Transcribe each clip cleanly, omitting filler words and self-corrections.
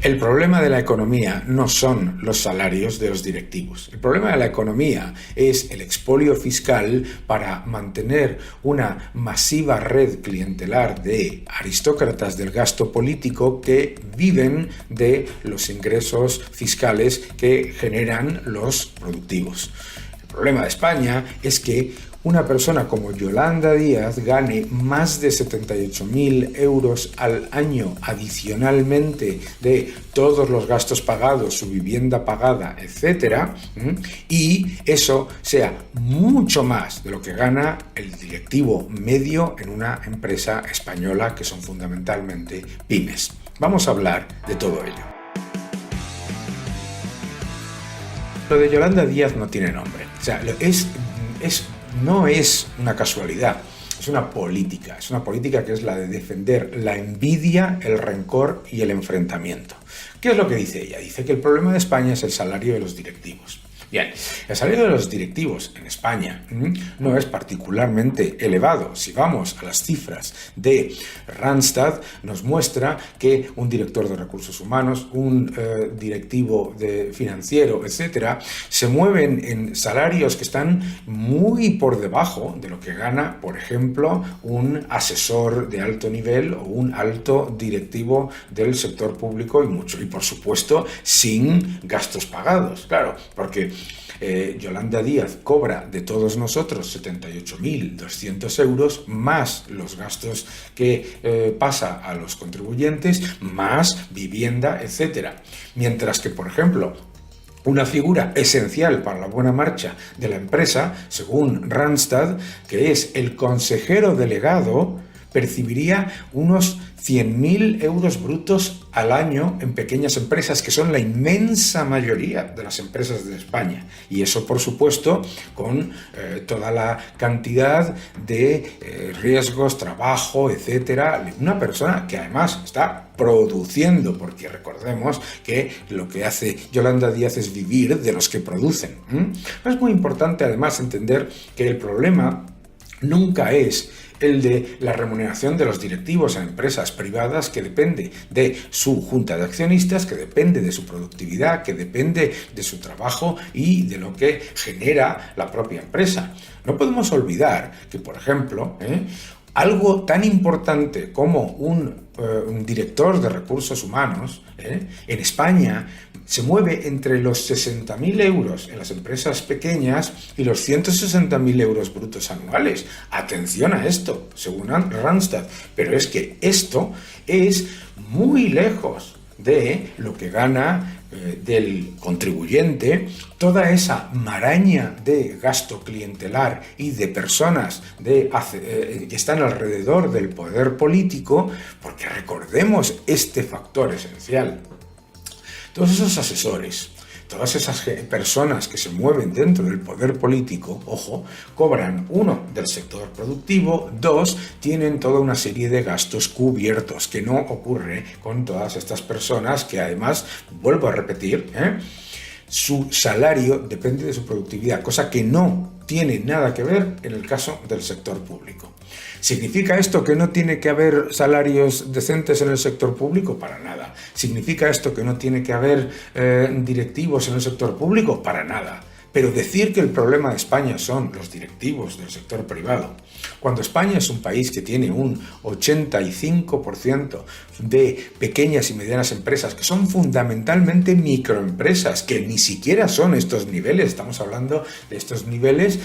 El problema de la economía no son los salarios de los directivos. El problema de la economía es el expolio fiscal para mantener una masiva red clientelar de aristócratas del gasto político que viven de los ingresos fiscales que generan los productivos. El problema de España es que una persona como Yolanda Díaz gane más de 78.000 euros al año adicionalmente de todos los gastos pagados, su vivienda pagada, etc. Y eso sea mucho más de lo que gana el directivo medio en una empresa española que son fundamentalmente pymes. Vamos a hablar de todo ello. Lo de Yolanda Díaz no tiene nombre. O sea, no es una casualidad, es una política que es la de defender la envidia, el rencor y el enfrentamiento. ¿Qué es lo que dice ella? Dice que el problema de España es el salario de los directivos. Bien, el salario de los directivos en España no es particularmente elevado. Si vamos a las cifras de Randstad, nos muestra que un director de recursos humanos, un directivo financiero, etcétera, se mueven en salarios que están muy por debajo de lo que gana, por ejemplo, un asesor de alto nivel o un alto directivo del sector público y por supuesto, sin gastos pagados. Claro, porque Yolanda Díaz cobra de todos nosotros 78.200 euros más los gastos que pasa a los contribuyentes, más vivienda, etc. Mientras que, por ejemplo, una figura esencial para la buena marcha de la empresa, según Randstad, que es el consejero delegado, percibiría unos 100.000 euros brutos al año en pequeñas empresas, que son la inmensa mayoría de las empresas de España. Y eso, por supuesto, con toda la cantidad de riesgos, trabajo, etcétera. Una persona que además está produciendo, porque recordemos que lo que hace Yolanda Díaz es vivir de los que producen. Es muy importante, además, entender que el problema nunca es el de la remuneración de los directivos en empresas privadas, que depende de su junta de accionistas, que depende de su productividad, que depende de su trabajo y de lo que genera la propia empresa. No podemos olvidar que, por ejemplo, algo tan importante como un director de recursos humanos en España se mueve entre los 60.000 euros en las empresas pequeñas y los 160.000 euros brutos anuales. Atención a esto, según Randstad, pero es que esto es muy lejos de lo que gana del contribuyente, toda esa maraña de gasto clientelar y de personas que están alrededor del poder político, porque recordemos este factor esencial. Todos esos asesores, todas esas personas que se mueven dentro del poder político, ojo, cobran, uno, del sector productivo, dos, tienen toda una serie de gastos cubiertos, que no ocurre con todas estas personas que además, vuelvo a repetir, su salario depende de su productividad, cosa que no tiene nada que ver en el caso del sector público. ¿Significa esto que no tiene que haber salarios decentes en el sector público? Para nada. ¿Significa esto que no tiene que haber directivos en el sector público? Para nada. Pero decir que el problema de España son los directivos del sector privado, cuando España es un país que tiene un 85% de pequeñas y medianas empresas, que son fundamentalmente microempresas, que ni siquiera son estos niveles, estamos hablando de estos niveles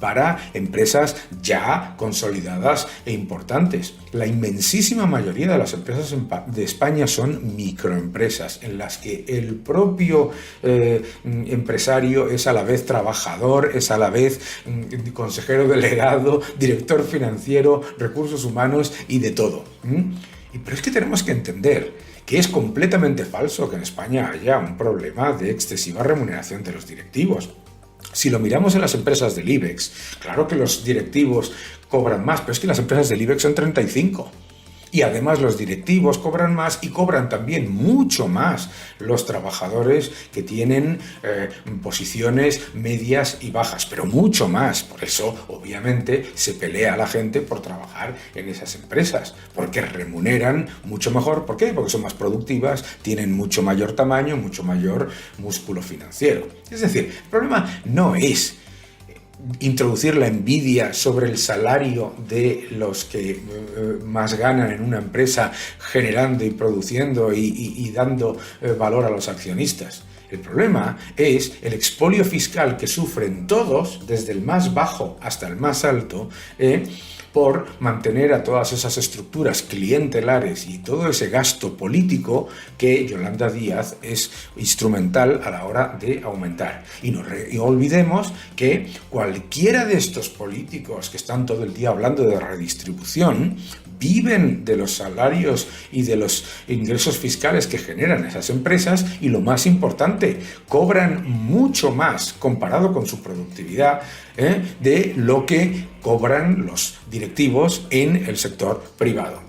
para empresas ya consolidadas e importantes. La inmensísima mayoría de las empresas de España son microempresas, en las que el propio empresario es a la vez trabajador, es a la vez consejero delegado, director financiero, recursos humanos y de todo. Pero es que tenemos que entender que es completamente falso que en España haya un problema de excesiva remuneración de los directivos. Si lo miramos en las empresas del IBEX, claro que los directivos cobran más, pero es que las empresas del IBEX son 35. Y además los directivos cobran más y cobran también mucho más los trabajadores que tienen posiciones medias y bajas, pero mucho más. Por eso, obviamente, se pelea la gente por trabajar en esas empresas, porque remuneran mucho mejor. ¿Por qué? Porque son más productivas, tienen mucho mayor tamaño, mucho mayor músculo financiero. Es decir, el problema no es introducir la envidia sobre el salario de los que más ganan en una empresa, generando y produciendo y dando valor a los accionistas. El problema es el expolio fiscal que sufren todos, desde el más bajo hasta el más alto, por mantener a todas esas estructuras clientelares y todo ese gasto político que Yolanda Díaz es instrumental a la hora de aumentar. Y no olvidemos que cualquiera de estos políticos que están todo el día hablando de redistribución viven de los salarios y de los ingresos fiscales que generan esas empresas, y lo más importante, cobran mucho más comparado con su productividad de lo que cobran los directivos en el sector privado.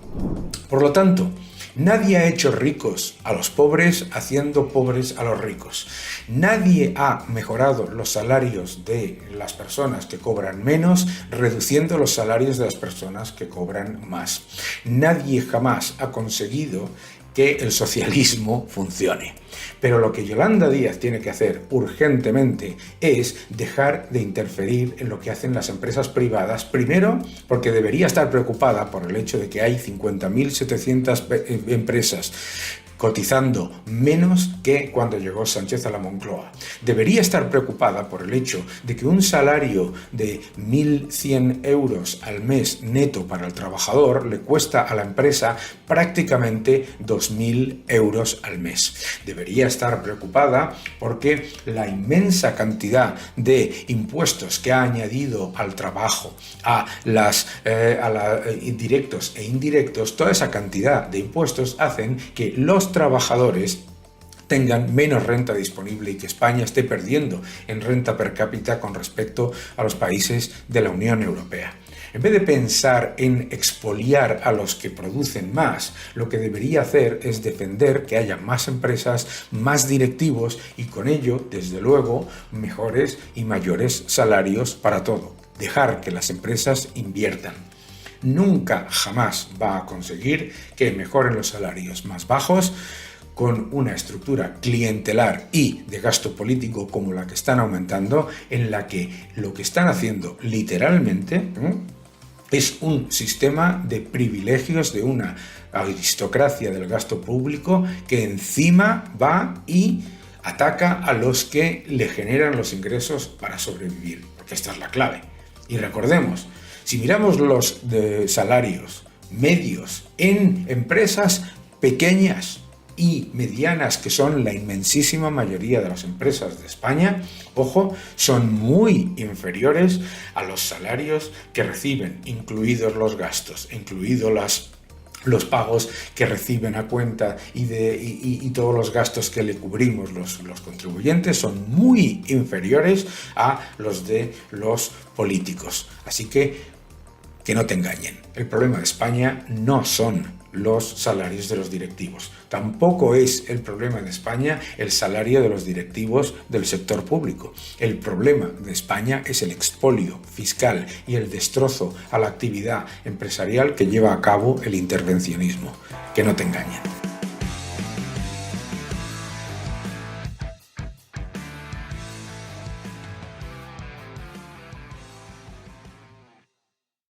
Por lo tanto, nadie ha hecho ricos a los pobres haciendo pobres a los ricos. Nadie ha mejorado los salarios de las personas que cobran menos reduciendo los salarios de las personas que cobran más. Nadie jamás ha conseguido que el socialismo funcione. Pero lo que Yolanda Díaz tiene que hacer urgentemente es dejar de interferir en lo que hacen las empresas privadas, primero porque debería estar preocupada por el hecho de que hay 50.700 empresas cotizando menos que cuando llegó Sánchez a la Moncloa. Debería estar preocupada por el hecho de que un salario de 1.100 euros al mes neto para el trabajador le cuesta a la empresa prácticamente 2.000 euros al mes. Debería estar preocupada porque la inmensa cantidad de impuestos que ha añadido al trabajo, a directos e indirectos, toda esa cantidad de impuestos hacen que los trabajadores tengan menos renta disponible y que España esté perdiendo en renta per cápita con respecto a los países de la Unión Europea. En vez de pensar en expoliar a los que producen más, lo que debería hacer es defender que haya más empresas, más directivos y con ello, desde luego, mejores y mayores salarios para todo. Dejar que las empresas inviertan. Nunca, jamás va a conseguir que mejoren los salarios más bajos con una estructura clientelar y de gasto político como la que están aumentando, en la que lo que están haciendo literalmente es un sistema de privilegios de una aristocracia del gasto público que encima va y ataca a los que le generan los ingresos para sobrevivir, porque esta es la clave. Y recordemos, si miramos los salarios medios en empresas pequeñas y medianas, que son la inmensísima mayoría de las empresas de España, ojo, son muy inferiores a los salarios que reciben, incluidos los gastos, incluidos los pagos que reciben a cuenta y todos los gastos que le cubrimos los contribuyentes son muy inferiores a los de los políticos. Así que no te engañen. El problema de España no son los salarios de los directivos. Tampoco es el problema de España el salario de los directivos del sector público. El problema de España es el expolio fiscal y el destrozo a la actividad empresarial que lleva a cabo el intervencionismo. Que no te engañen.